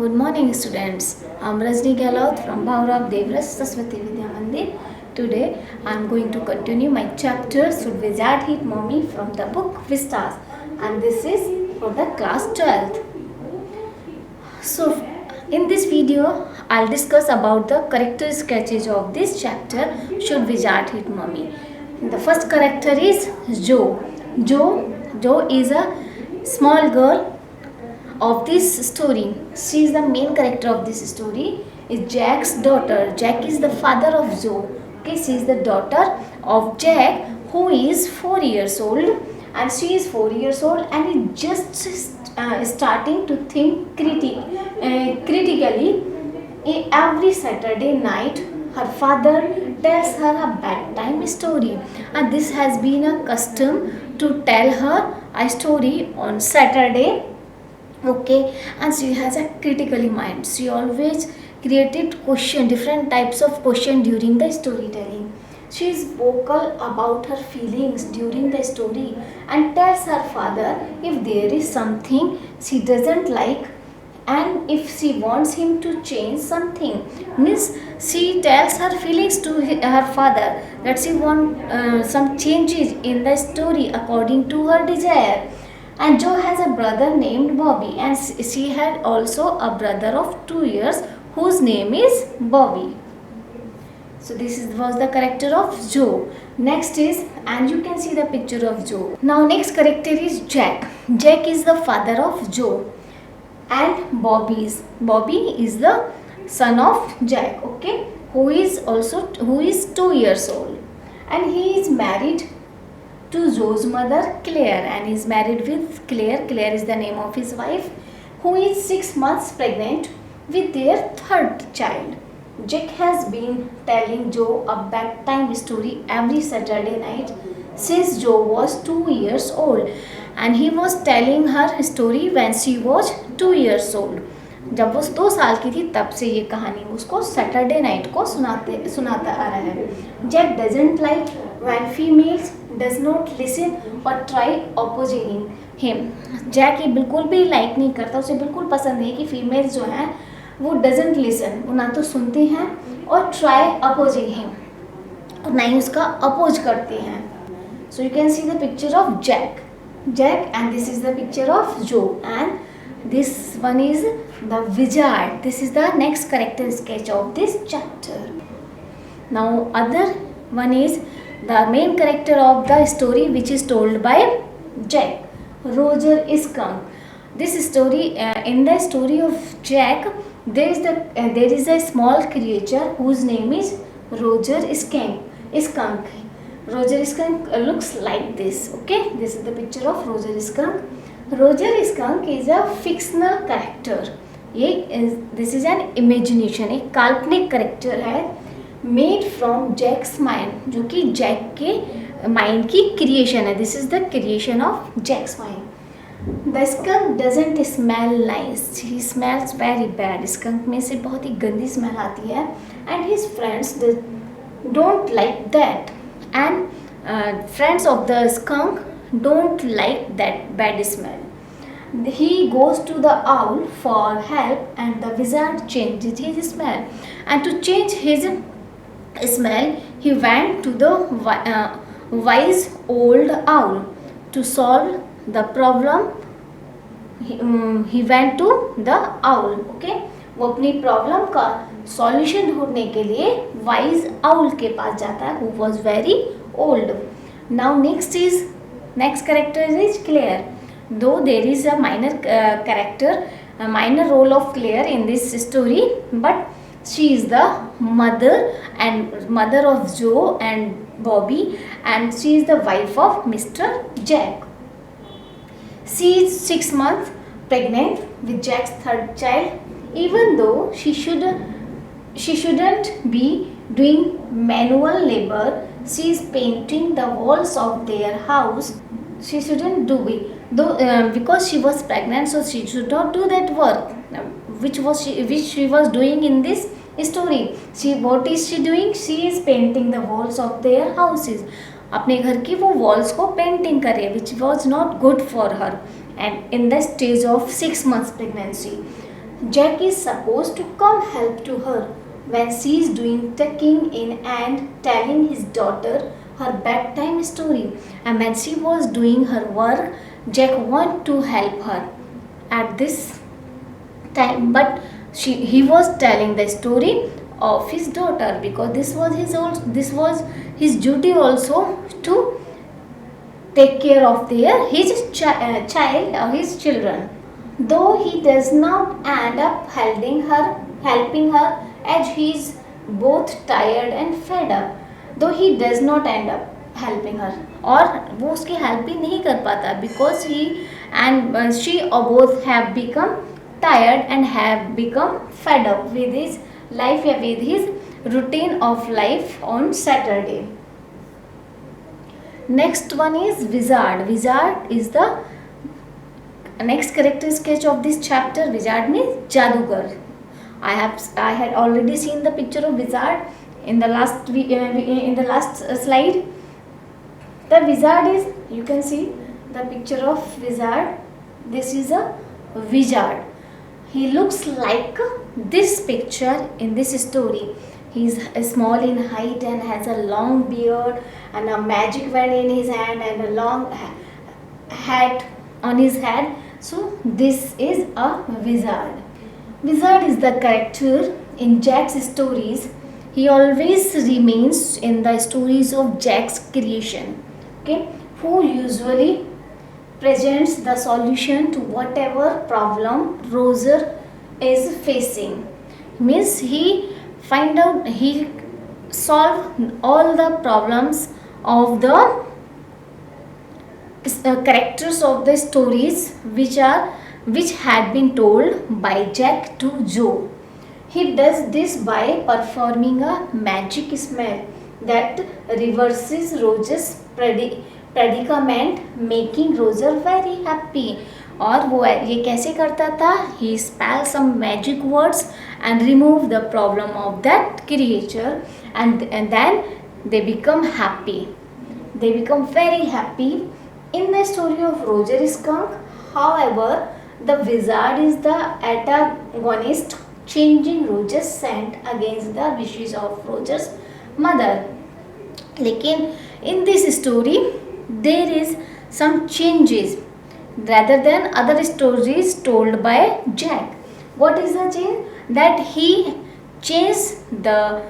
Good morning, students. I'm Rajni Gehlot from Bhaurav Devras Saraswati Vidya Mandir. Today, I'm going to continue my chapter Should Wizard Hit Mommy from the book Vistas, and this is for the class 12th. So, in this video, I'll discuss about the character sketches of this chapter Should Wizard Hit Mommy. The first character is Jo. Jo is a small girl of this story. She is the main character of this story. Is Jack's daughter. Jack is the father of Jo. Okay, she is the daughter of Jack, who is 4 years old, and she is 4 years old and is just starting to think critically. Every Saturday night, her father tells her a bedtime story, and this has been a custom to tell her a story on Saturday. Okay, and she has a critically mind. She always created different types of question during the storytelling. She is vocal about her feelings during the story and tells her father if there is something she doesn't like and if she wants him to change something. Means she tells her feelings to her father that she wants some changes in the story according to her desire. And Jo has a brother named Bobby, and she had also a brother of 2 years whose name is Bobby. So was the character of Jo. Next is, and you can see the picture of Jo. Now next character is Jack. Jack is the father of Jo, and Bobby is the son of Jack. Okay, who is 2 years old, and he is married to Joe's mother Claire, and is married with Claire. Claire is the name of his wife, who is 6 months pregnant with their third child. Jack has been telling Joe a bedtime story every Saturday night since Joe was 2 years old, and he was telling her story when she was 2 years old. जब वो 2 साल की थी तब से ये कहानी उसको सैटरडे नाइट को सुनाता आ रहा है. Jack doesn't like when females does not listen और ट्राई अपोजिंग हिम. जैक ये बिल्कुल भी लाइक नहीं करता, उसे बिल्कुल पसंद नहीं कि फीमेल्स जो हैं वो डजंट लिसन, वो ना तो सुनती हैं और ट्राई अपोजिंग हिम, और ना ही उसका अपोज करती हैं. So you can see the picture of Jack and this is the picture of Jo, and this one is the wizard. This is the next character sketch of this chapter. Now other one is the main character of the story, which is told by Jack, Roger Skunk. This story in the story of Jack, there is a small creature whose name is Roger Skunk. Roger Skunk looks like this. Okay, this is the picture of Roger Skunk. Roger Skunk is a fictional character. This is an imagination, एक काल्पनिक character है, made from Jack's mind, जो कि Jack के mind की creation है. This is the creation of Jack's mind. The skunk doesn't smell nice. He smells very bad. skunk में से बहुत ही गंदी स्मेल आती है, and his friends don't like that, and friends of the skunk don't like that bad smell. He goes to the owl for help, and the wizard changes his smell. And to change his smell, he went to the wise old owl to solve the problem. He went to the owl. Okay, वो अपनी problem का solution ढूंढने के लिए wise owl के पास जाता है, who was very old. Now next character is Claire. Though there is a minor role of Claire in this story, but she is the mother of Joe and Bobby, and she is the wife of Mr. Jack. She is 6 months pregnant with Jack's third child. Even though she shouldn't be doing manual labor, she is painting the walls of their house. She shouldn't do it because she was pregnant, so she should not do that work which she was doing in this story. What is she doing? She is painting the walls of their houses. अपने घर की वो walls को painting करे, which was not good for her, and in the stage of 6 months pregnancy. Jack is supposed to come help to her when she is doing tucking in and telling his daughter her bedtime story. And when she was doing her work, Jack wanted to help her at this time, but he was telling the story of his daughter, because this was his duty also to take care of child or his children. Though he does not end up helping her as he is both tired and fed up. Though he does not end up helping her, और वो उसकी help भी नहीं कर पाता, because he and she or both have become tired and have become fed up with his life, with his routine of life on Saturday. Next one is Wizard. Wizard is the next character sketch of this chapter. Wizard means जादूगर. I had already seen the picture of Wizard in the last slide. The Wizard is, you can see the picture of Wizard. This is a wizard. He looks like this picture in this story. He is small in height and has a long beard and a magic wand in his hand and a long hat on his head. So this is a wizard. Wizard is the character in Jack's stories. He always remains in the stories of Jack's creation. Okay, who usually presents the solution to whatever problem Roger is facing. Means he solve all the problems of the characters of the stories which had been told by Jack to Joe. He does this by performing a magic spell that reverses Roger's predicament, making Roger very happy. और वो ये कैसे करता था? He spell some magic words and remove the problem of that creature, and then they become happy. They become very happy. In the story of Roger Skunk, however, the wizard is the antagonist, changing Roger's scent against the wishes of Roger's mother. लेकिन in this story there is some changes rather than other stories told by Jack. What is the change? That he changed the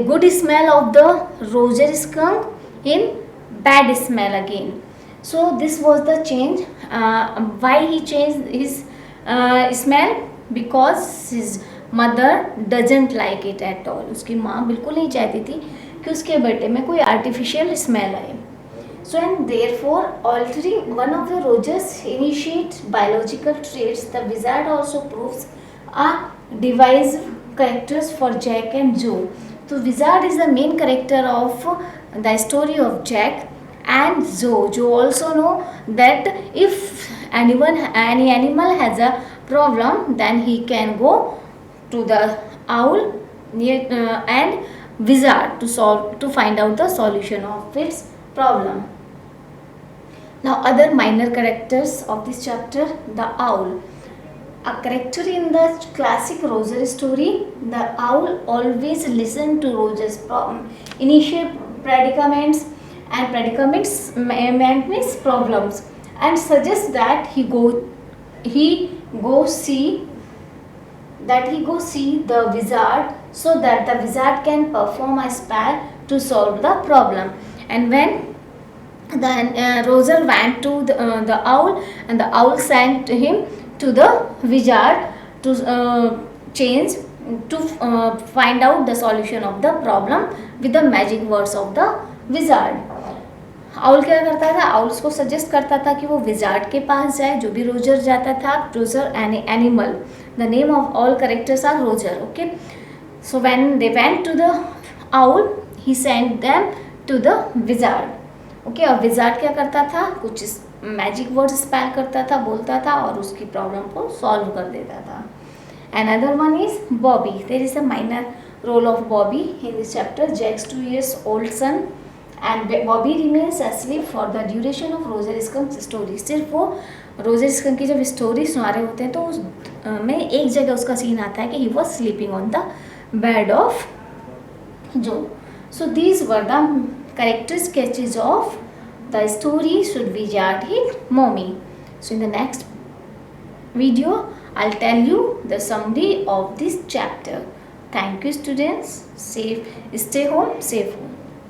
good smell of the Roger Skunk in bad smell again. So this was the change. Why he changed his smell? Because his mother doesn't like it at all. उसकी माँ बिल्कुल नहीं चाहती थी कि उसके बेटे में कोई artificial smell आए. So and therefore altering one of the Roger's initiate biological traits, the wizard also proves a device characters for Jack and Joe. So wizard is the main character of the story of Jack and Joe. Joe also know that if any animal has a problem, then he can go to the owl and wizard to find out the solution of its problem. Now other minor characters of this chapter, the owl. A character in the classic Roger story, the owl always listen to Roger's initial predicaments, and predicaments means problems, and suggests that he go see the wizard, so that the wizard can perform a spell to solve the problem. And when Roger went to the owl, and the owl sent him to the wizard to find out the solution of the problem with the magic words of the wizard. Owl क्या करता था? Owl उसको suggest करता था कि वो wizard के पास जाए. जो भी रोजर जाता था, Roger animal, the name of all characters are Roger. Okay, so when they went to the owl, he sent them to the wizard. Okay, और विजार्ड क्या करता था? कुछ मैजिक वर्ड स्पेल करता था, बोलता था, और उसकी प्रॉब्लम को सॉल्व कर देता था. Another one is Bobby. There is a minor role of Bobby in this chapter. Jack's 2 years old son, and Bobby remains asleep for the duration of Roger Skunk's story. सिर्फ वो Roger skin की जब story सुना रहे होते हैं तो उस में एक जगह उसका सीन आता है कि he was sleeping on the bed of जो. So these were the character sketches of the story Rudyard Mommy. So in the next video I'll tell you the summary of this chapter. Thank you students. Stay home, safe home.